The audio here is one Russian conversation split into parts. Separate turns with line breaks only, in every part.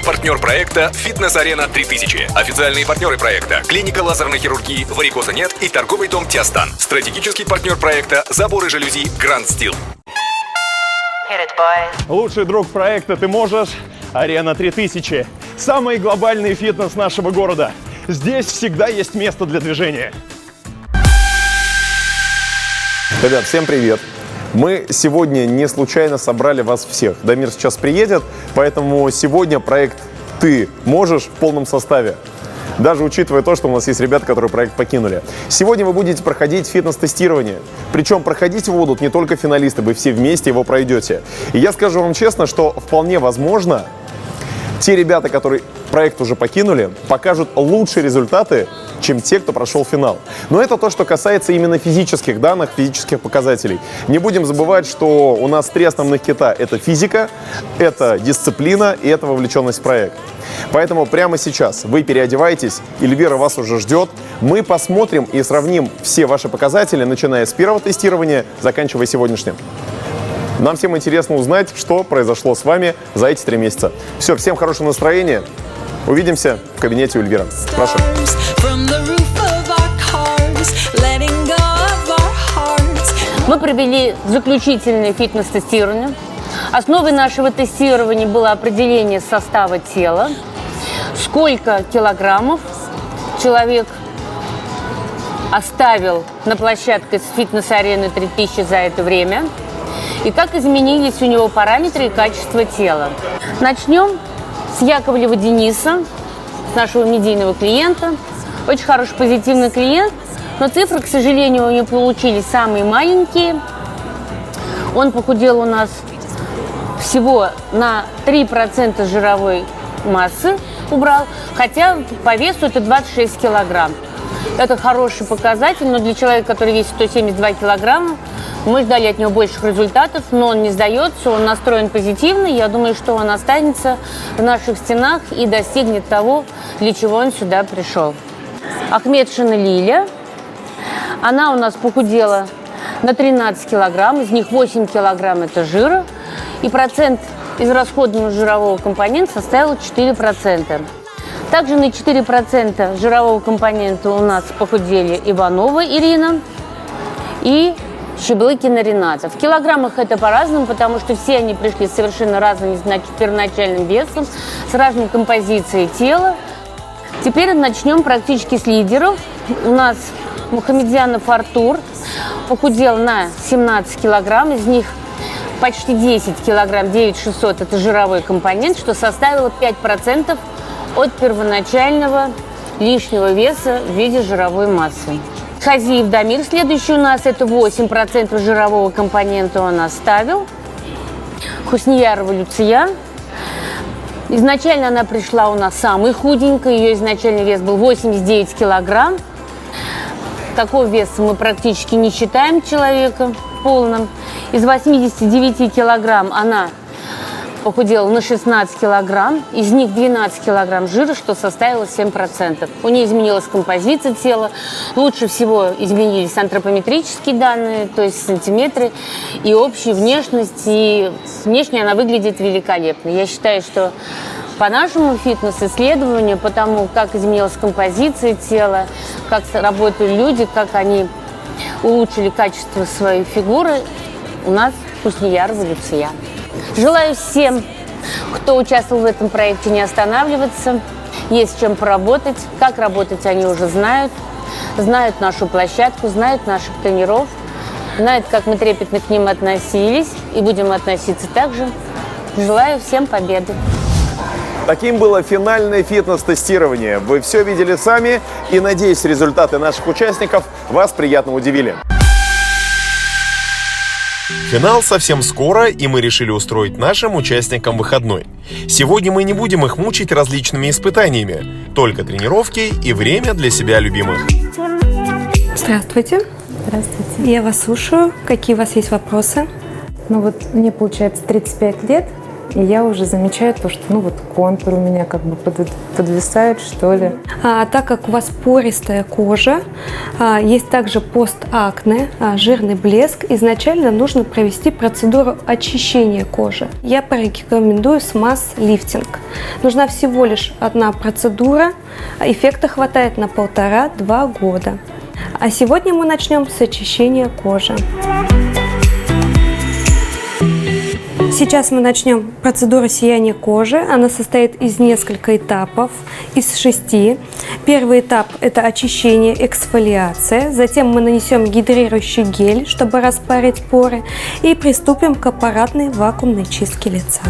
Официальный партнер проекта «Фитнес-арена 3000». Официальные партнеры проекта: клиника лазерной хирургии «Варикоза нет» и торговый дом «Тиастан». Стратегический партнер проекта: заборы жалюзи «Гранд Стил».
Лучший друг проекта «Ты можешь» — «Арена 3000». Самый глобальный фитнес нашего города. Здесь всегда есть место для движения.
Ребят, всем привет! Мы сегодня не случайно собрали вас всех. Дамир сейчас приедет, поэтому сегодня проект «Ты можешь» в полном составе. Даже учитывая то, что у нас есть ребята, которые проект покинули. Сегодня вы будете проходить фитнес-тестирование. Причем проходить его будут не только финалисты, вы все вместе его пройдете. И я скажу вам честно, что вполне возможно, те ребята, которые проект уже покинули, покажут лучшие результаты, чем те, кто прошел финал. Но это то, что касается именно физических данных, физических показателей. Не будем забывать, что у нас 3 основных кита. Это физика, это дисциплина и это вовлеченность в проект. Поэтому прямо сейчас вы переодеваетесь, Эльвира вас уже ждет. Мы посмотрим и сравним все ваши показатели, начиная с первого тестирования, заканчивая сегодняшним. Нам всем интересно узнать, что произошло с вами за эти 3 месяца. Все, всем хорошего настроения. Увидимся в кабинете у Эльвиры. Прошу.
Мы провели заключительное фитнес-тестирование. Основой нашего тестирования было определение состава тела, сколько килограммов человек оставил на площадке с фитнес-арены 3000 за это время, и как изменились у него параметры и качество тела. Начнем с Яковлева Дениса, с нашего медийного клиента. Очень хороший, позитивный клиент, но цифры, к сожалению, у него получились самые маленькие. Он похудел у нас всего на 3% жировой массы убрал, хотя по весу это 26 килограмм. Это хороший показатель, но для человека, который весит 172 килограмма, мы ждали от него больших результатов, но он не сдается, он настроен позитивно. Я думаю, что он останется в наших стенах и достигнет того, для чего он сюда пришел. Ахмедшина Лиля. Она у нас похудела на 13 килограмм, из них 8 килограмм это жира, и процент израсходованного жирового компонента составил 4%. Также на 4% жирового компонента у нас похудели Иванова Ирина и Щеблыкина Рената. В килограммах это по-разному, потому что все они пришли с совершенно разным первоначальным весом, с разной композицией тела. Теперь начнем практически с лидеров. У нас Мухамедзянов Артур похудел на 17 килограмм, из них почти 10 килограмм, 9600 это жировой компонент, что составило 5% от первоначального лишнего веса в виде жировой массы. Хазиев Дамир следующий у нас, это 8% жирового компонента он оставил. Хусниярова Люция. Изначально она пришла у нас самой худенькой, ее изначальный вес был 89 килограмм. Такого веса мы практически не считаем человека полным. Из 89 килограмм она похудела на 16 килограмм, из них 12 килограмм жира, что составило 7%. У нее изменилась композиция тела, лучше всего изменились антропометрические данные, то есть сантиметры, и общая внешность, и внешне она выглядит великолепно. Я считаю, что по нашему фитнес-исследованию, по тому, как изменилась композиция тела, как работают люди, как они улучшили качество своей фигуры, у нас Хусниярова Люция. Желаю всем, кто участвовал в этом проекте, не останавливаться. Есть с чем поработать. Как работать, они уже знают. Знают нашу площадку, знают наших тренеров, знают, как мы трепетно к ним относились и будем относиться так же. Желаю всем победы.
Таким было финальное фитнес-тестирование. Вы все видели сами, и, надеюсь, результаты наших участников вас приятно удивили.
Финал совсем скоро, и мы решили устроить нашим участникам выходной. Сегодня мы не будем их мучить различными испытаниями, только тренировки и время для себя любимых.
Здравствуйте.
Здравствуйте.
Я вас слушаю. Какие у вас есть вопросы?
Ну вот мне получается 35 лет.
и я уже замечаю то, что вот контур у меня как бы подвисает, что ли.
Так как у вас пористая кожа, есть также постакне, жирный блеск, изначально нужно провести процедуру очищения кожи. Я порекомендую смаз-лифтинг. Нужна всего лишь одна процедура, эффекта хватает на 1,5-2 года. А сегодня мы начнем с очищения кожи. Сейчас мы начнем процедуру сияния кожи. Она состоит из нескольких этапов, из 6. Первый этап – это очищение, эксфолиация. Затем мы нанесем гидрирующий гель, чтобы распарить поры. И приступим к аппаратной вакуумной чистке лица.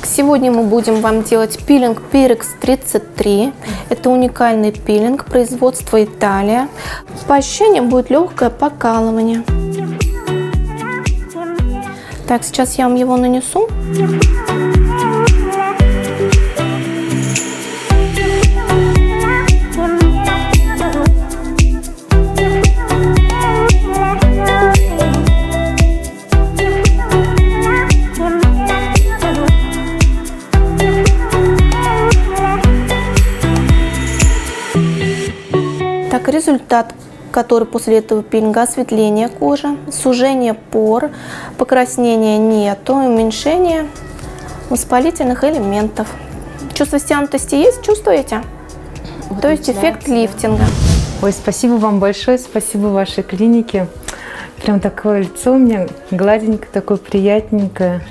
Сегодня мы будем вам делать пилинг Pyrex 33. Это уникальный пилинг производства Италия. По ощущениям будет легкое покалывание. Так, сейчас я вам его нанесу. Так, результат, который после этого пилинга: осветление кожи, сужение пор, покраснения нету, уменьшение воспалительных элементов. Чувство стянутости есть? Чувствуете? То есть эффект лифтинга.
Ой, спасибо вам большое, спасибо вашей клинике. Прям такое лицо у меня гладенькое, такое приятненькое.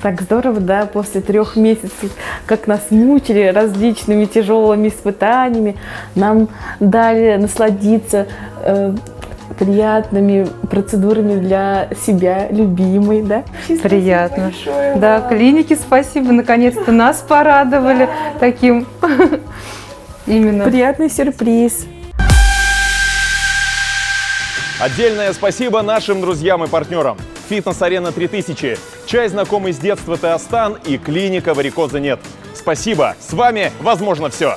Так здорово, да, после 3 месяцев, как нас мучили различными тяжелыми испытаниями, нам дали насладиться приятными процедурами для себя, любимой, да? Приятно. Большое, да, клинике спасибо, наконец-то нас порадовали таким именно. Приятный сюрприз.
Отдельное спасибо нашим друзьям и партнерам. Фитнес-арена 3000, чай знакомый с детства Теостан и клиника варикоза нет. Спасибо, с вами возможно все.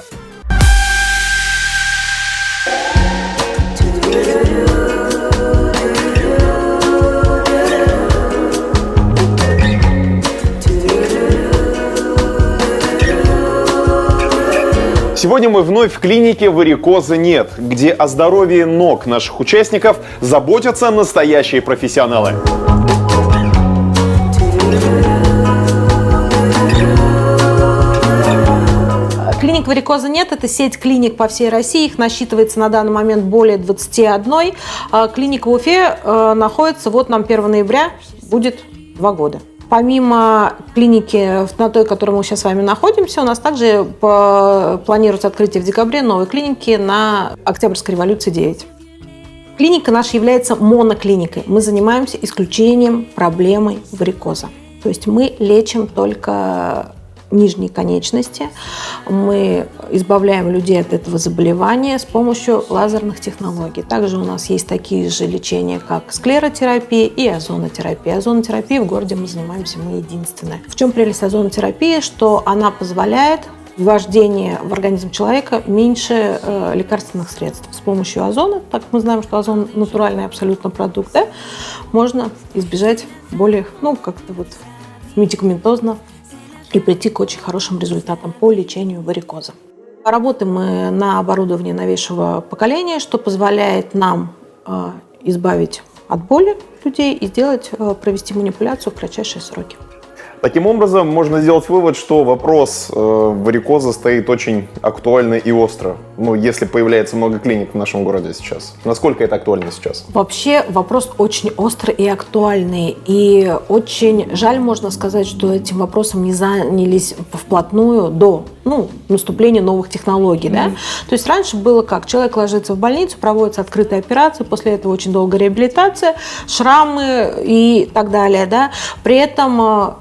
Сегодня мы вновь в клинике «Варикоза нет», где о здоровье ног наших участников заботятся настоящие профессионалы.
Клиник «Варикоза нет» – это сеть клиник по всей России. Их насчитывается на данный момент более 21. Клиника в Уфе находится, вот нам 1 ноября будет 2 года. Помимо клиники, на той, в которой мы сейчас с вами находимся, у нас также планируется открытие в декабре новой клиники на Октябрьской революции 9. Клиника наша является моноклиникой. Мы занимаемся исключением проблемы варикоза. То есть мы лечим только нижние конечности. Мы избавляем людей от этого заболевания с помощью лазерных технологий. Также у нас есть такие же лечения, как склеротерапия и озонотерапия. Озонотерапией в городе мы занимаемся, мы единственные. В чем прелесть озонотерапии? Что она позволяет ввождение в организм человека меньше лекарственных средств. С помощью озона, так как мы знаем, что озон натуральный абсолютно продукт, да, можно избежать более, как-то вот медикаментозно и прийти к очень хорошим результатам по лечению варикоза. Работаем мы на оборудовании новейшего поколения, что позволяет нам избавить от боли людей и провести манипуляцию в кратчайшие сроки.
Таким образом, можно сделать вывод, что вопрос варикоза стоит очень актуально и остро. Ну, если появляется много клиник в нашем городе сейчас. Насколько это актуально сейчас?
Вообще вопрос очень острый и актуальный. И очень жаль, можно сказать, что этим вопросом не занялись вплотную до наступления новых технологий. Да? То есть раньше было как? Человек ложится в больницу, проводится открытая операция, после этого очень долгая реабилитация, шрамы и так далее. Да? При этом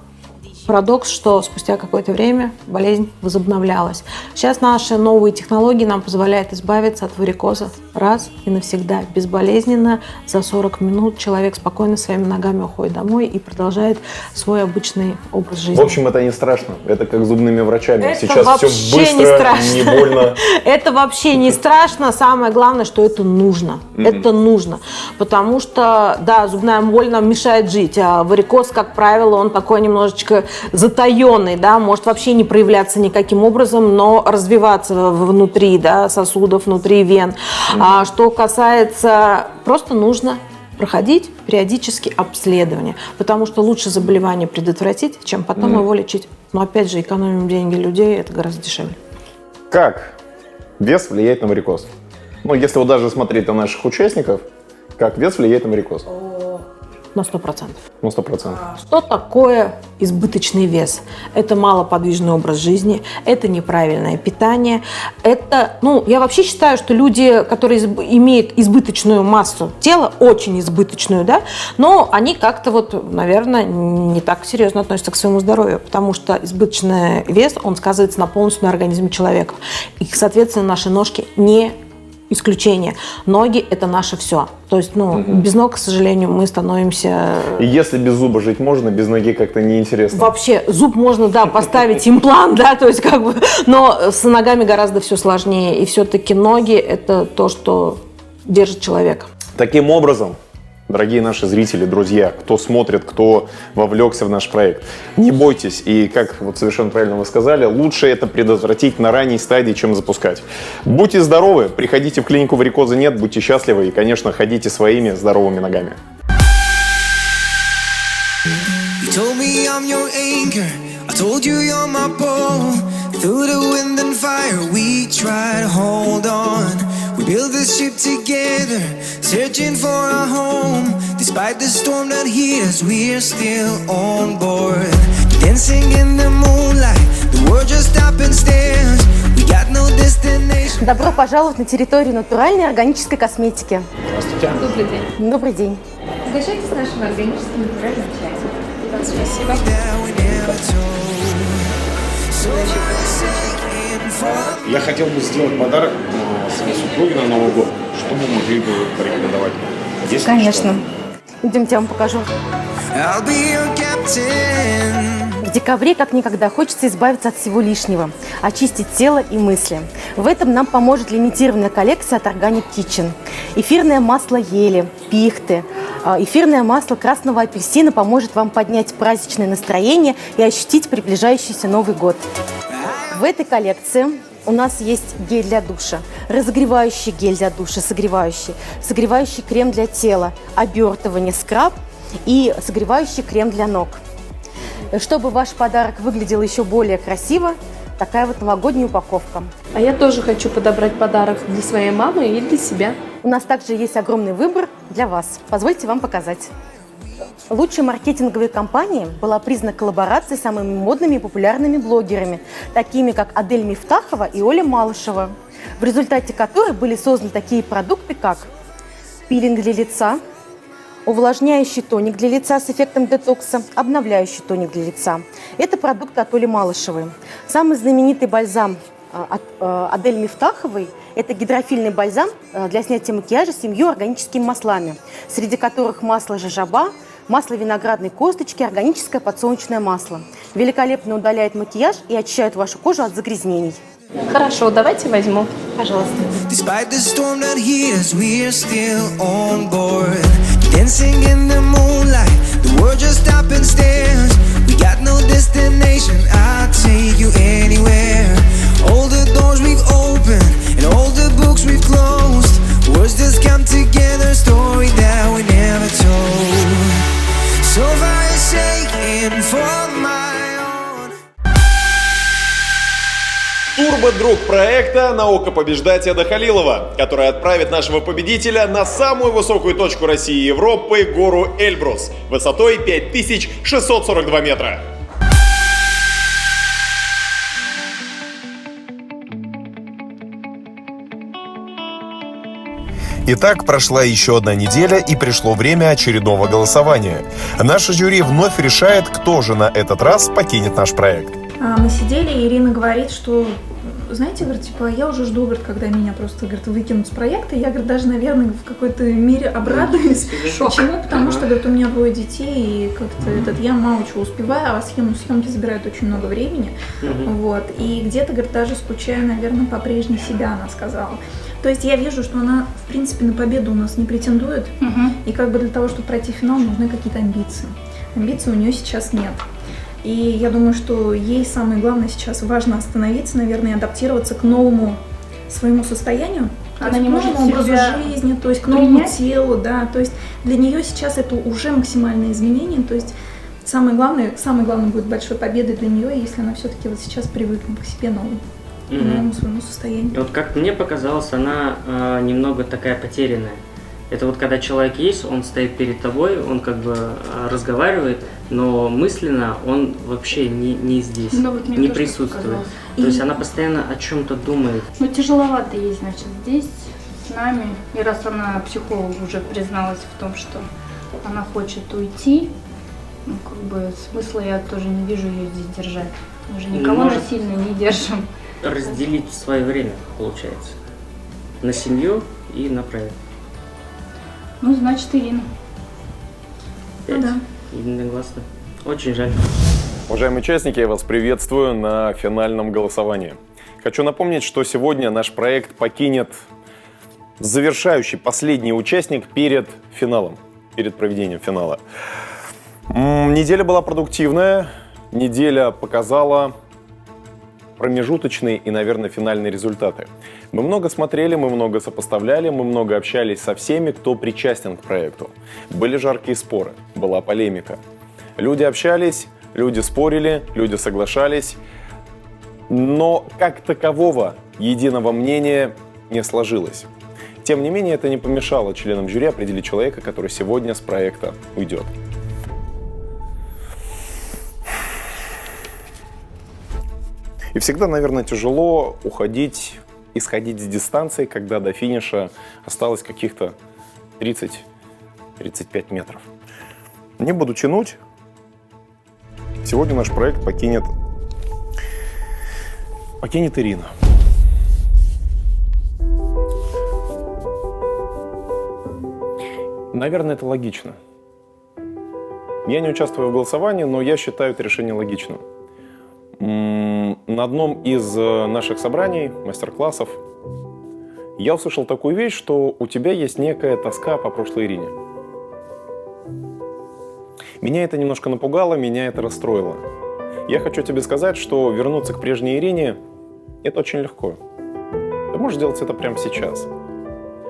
парадокс, что спустя какое-то время болезнь возобновлялась. Сейчас наши новые технологии нам позволяют избавиться от варикоза раз и навсегда. Безболезненно, за 40 минут человек спокойно своими ногами уходит домой и продолжает свой обычный образ жизни.
В общем, это не страшно. Это как с зубными врачами.
Это
Сейчас все быстро, не больно.
Это вообще не страшно. Самое главное, что это нужно. Это нужно. Потому что, да, зубная боль нам мешает жить. А варикоз, как правило, он такой немножечко затаенный, да, может вообще не проявляться никаким образом, но развиваться внутри, да, сосудов, внутри вен. А что касается, просто нужно проходить периодически обследование, потому что лучше заболевание предотвратить, чем потом его лечить. Но опять же, экономим деньги людей, это гораздо дешевле.
Как вес влияет на варикоз? Ну, если вот даже смотреть на наших участников, как вес влияет на варикоз?
На 100%.
На 100%.
Что такое избыточный вес? Это малоподвижный образ жизни, это неправильное питание, это, я вообще считаю, что люди, которые имеют избыточную массу тела, очень избыточную, да, но они как-то наверное, не так серьезно относятся к своему здоровью, потому что избыточный вес, он сказывается полностью на организме человека. И, соответственно, наши ножки не исключение. Ноги – это наше все. То есть, без ног, к сожалению, мы становимся...
И если без зуба жить можно, без ноги как-то неинтересно.
Вообще, зуб можно, да, поставить имплант, да, то есть но с ногами гораздо все сложнее. И все-таки ноги – это то, что держит человека.
Таким образом, дорогие наши зрители, друзья, кто смотрит, кто вовлекся в наш проект, не бойтесь. И, как совершенно правильно вы сказали, лучше это предотвратить на ранней стадии, чем запускать. Будьте здоровы, приходите в клинику варикоза нет, будьте счастливы и, конечно, ходите своими здоровыми ногами.
We built this ship together, searching for a home. Despite the storm that hit us, we're still on board. Dancing in the moonlight, the world just stopped and stares. We got no destination.
Добро пожаловать на территорию натуральной органической косметики.
Здравствуйте. Добрый день.
Добрый день.
Угощайтесь нашим органическим натуральным чаем. Спасибо.
Я хотел бы сделать подарок своей супруге на Новый год. Что вы могли бы порекомендовать? Есть
Конечно. Идемте, я вам покажу. В декабре как никогда хочется избавиться от всего лишнего, очистить тело и мысли. В этом нам поможет лимитированная коллекция от Organic Kitchen. Эфирное масло ели, пихты, эфирное масло красного апельсина поможет вам поднять праздничное настроение и ощутить приближающийся Новый год. В этой коллекции у нас есть гель для душа, разогревающий гель для душа, согревающий крем для тела, обертывание, скраб и согревающий крем для ног. Чтобы ваш подарок выглядел еще более красиво, такая новогодняя упаковка.
А я тоже хочу подобрать подарок для своей мамы и для себя.
У нас также есть огромный выбор для вас. Позвольте вам показать. Лучшей маркетинговой компанией была признана коллаборация с самыми модными и популярными блогерами, такими как Адель Мифтахова и Оля Малышева, в результате которой были созданы такие продукты, как пилинг для лица, увлажняющий тоник для лица с эффектом детокса, обновляющий тоник для лица. Это продукты от Оли Малышевой. Самый знаменитый бальзам от Адель Мифтаховой – это гидрофильный бальзам для снятия макияжа с 7 органическими маслами, среди которых масло жожоба, масло виноградной косточки, органическое подсолнечное масло. Великолепно удаляет макияж и очищает вашу кожу от загрязнений.
Хорошо, давайте возьму.
Пожалуйста.
Despite the storm that hit us, we're still on board. Dancing in the moonlight, the world just stopped and stares. We got no destination, I'll take you anywhere. All the doors we've opened and all the books we've closed. Words just come together, story that we never told. So far it's shaking for my
Люба, друг проекта «Наука побеждать» Эда Халилова, которая отправит нашего победителя на самую высокую точку России и Европы – гору Эльбрус, высотой 5642 метра.
Итак, прошла еще одна неделя и пришло время очередного голосования. Наше жюри вновь решает, кто же на этот раз покинет наш проект.
Мы сидели, и Ирина говорит, что, знаете, говорит, типа, я уже жду, говорит, когда меня просто, говорит, выкинут с проекта. Я, говорит, даже, наверное, в какой-то мере обрадуюсь. Почему? Потому что, говорит, у меня 2 детей, и как-то я мало чего успеваю, а съемки забирают очень много времени. Вот. И где-то, говорит, даже скучаю, наверное, по прежней себя, она сказала. То есть я вижу, что она, в принципе, на победу у нас не претендует, и как бы для того, чтобы пройти финал, нужны какие-то амбиции. Амбиций у нее сейчас нет. И я думаю, что ей самое главное сейчас важно остановиться, наверное, и адаптироваться к новому своему состоянию,
Она не может
к новому образу
себя
жизни, то есть к новому телу, да, то есть для нее сейчас это уже максимальное изменение, то есть самое главное будет большой победой для нее, если она все-таки вот сейчас привыкнет к себе новому. К новому своему состоянию.
Вот как мне показалось, она немного такая потерянная. Это вот когда человек есть, он стоит перед тобой, он как бы разговаривает, но мысленно он вообще не здесь, не присутствует. То есть она постоянно о чем-то думает.
Ну, тяжеловато ей, значит, здесь, с нами. И раз она психологу уже призналась в том, что она хочет уйти, ну, как бы смысла я тоже не вижу ее здесь держать. Мы же никого насильно не держим.
Разделить свое время, получается, на семью и на проект.
Ну, значит, Ирина.
5. Да. Единогласно. Очень жаль.
Уважаемые участники, я вас приветствую на финальном голосовании. Хочу напомнить, что сегодня наш проект покинет завершающий, последний участник перед финалом, перед проведением финала. Неделя была продуктивная, неделя показала промежуточные и, наверное, финальные результаты. Мы много смотрели, мы много сопоставляли, мы много общались со всеми, кто причастен к проекту. Были жаркие споры, была полемика. Люди общались, люди спорили, люди соглашались, но как такового единого мнения не сложилось. Тем не менее, это не помешало членам жюри определить человека, который сегодня с проекта уйдет. И всегда, наверное, тяжело исходить с дистанции, когда до финиша осталось каких-то 30-35 метров. Не буду тянуть. Сегодня наш проект покинет Ирина. Наверное, это логично. Я не участвую в голосовании, но я считаю это решение логичным. На одном из наших собраний, мастер-классов, я услышал такую вещь, что у тебя есть некая тоска по прошлой Ирине. Меня это немножко напугало, меня это расстроило. Я хочу тебе сказать, что вернуться к прежней Ирине – это очень легко. Ты можешь сделать это прямо сейчас.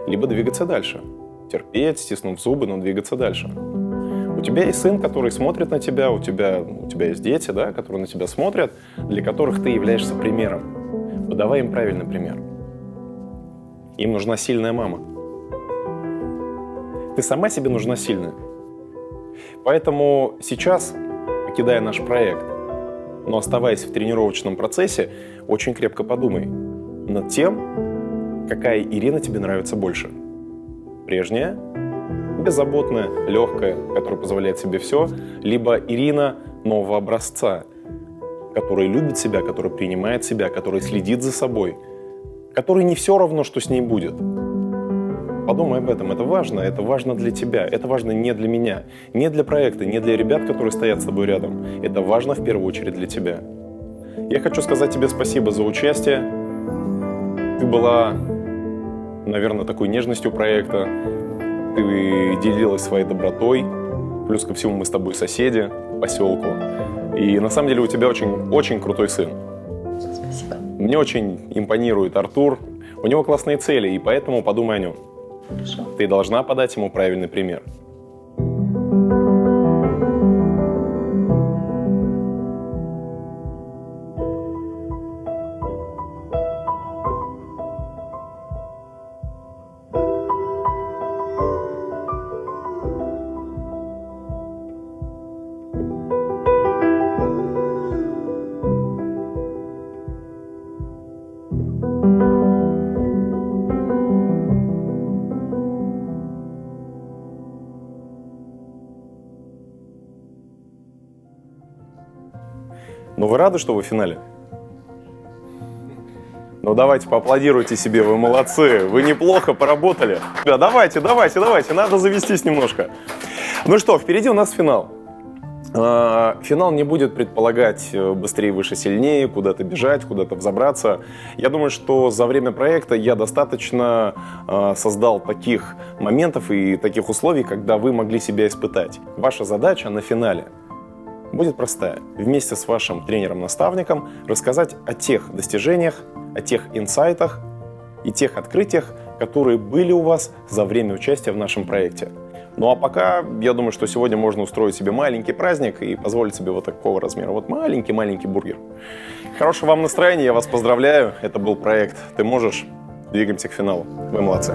Либо двигаться дальше. Терпеть, стиснув зубы, но двигаться дальше. У тебя есть сын, который смотрит на тебя, у тебя есть дети, да, которые на тебя смотрят, для которых ты являешься примером. Подавай им правильный пример. Им нужна сильная мама. Ты сама себе нужна сильная. Поэтому сейчас, покидая наш проект, но оставаясь в тренировочном процессе, очень крепко подумай над тем, какая Ирина тебе нравится больше. Прежняя, беззаботная, легкая, которая позволяет себе все, либо Ирина нового образца, которая любит себя, которая принимает себя, которая следит за собой, которой не все равно, что с ней будет. Подумай об этом, это важно для тебя, это важно не для меня, не для проекта, не для ребят, которые стоят с тобой рядом. Это важно в первую очередь для тебя. Я хочу сказать тебе спасибо за участие. Ты была, наверное, такой нежностью проекта. Ты делилась своей добротой. Плюс ко всему мы с тобой соседи по поселку. И на самом деле у тебя очень крутой сын.
Спасибо.
Мне очень импонирует Артур. У него классные цели, и поэтому подумай о нем.
Хорошо.
Ты должна подать ему правильный пример. Вы рады, что вы в финале? Ну давайте поаплодируйте себе, вы молодцы, вы неплохо поработали. Да, давайте, надо завестись немножко. Ну что, впереди у нас финал. Финал не будет предполагать быстрее, выше, сильнее, куда-то бежать, куда-то взобраться. Я думаю, что за время проекта я достаточно создал таких моментов и таких условий, когда вы могли себя испытать. Ваша задача на финале будет простая. Вместе с вашим тренером-наставником рассказать о тех достижениях, о тех инсайтах и тех открытиях, которые были у вас за время участия в нашем проекте. Ну а пока, я думаю, что сегодня можно устроить себе маленький праздник и позволить себе вот такого размера. Вот маленький бургер. Хорошего вам настроения, я вас поздравляю. Это был проект «Ты можешь». Двигаемся к финалу. Вы молодцы.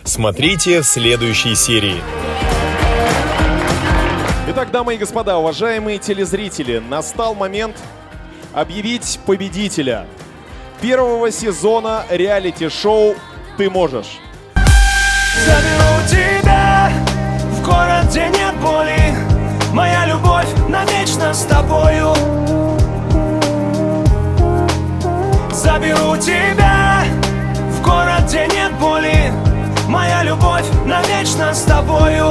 Смотрите в следующей серии.
Итак, дамы и господа, уважаемые телезрители, настал момент объявить победителя первого сезона реалити-шоу «Ты можешь».
Заберу тебя в город, где нет боли. Моя любовь навечно с тобою. Заберу тебя в город, где нет боли. Моя любовь навечно с тобою.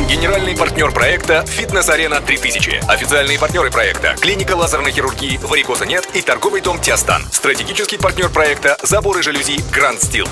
Генеральный партнер проекта «Фитнес-арена 3000». Официальные партнеры проекта – клиника лазерной хирургии «Варикоза нет» и торговый дом «Тиастан». Стратегический партнер проекта – заборы жалюзи «Гранд Стил».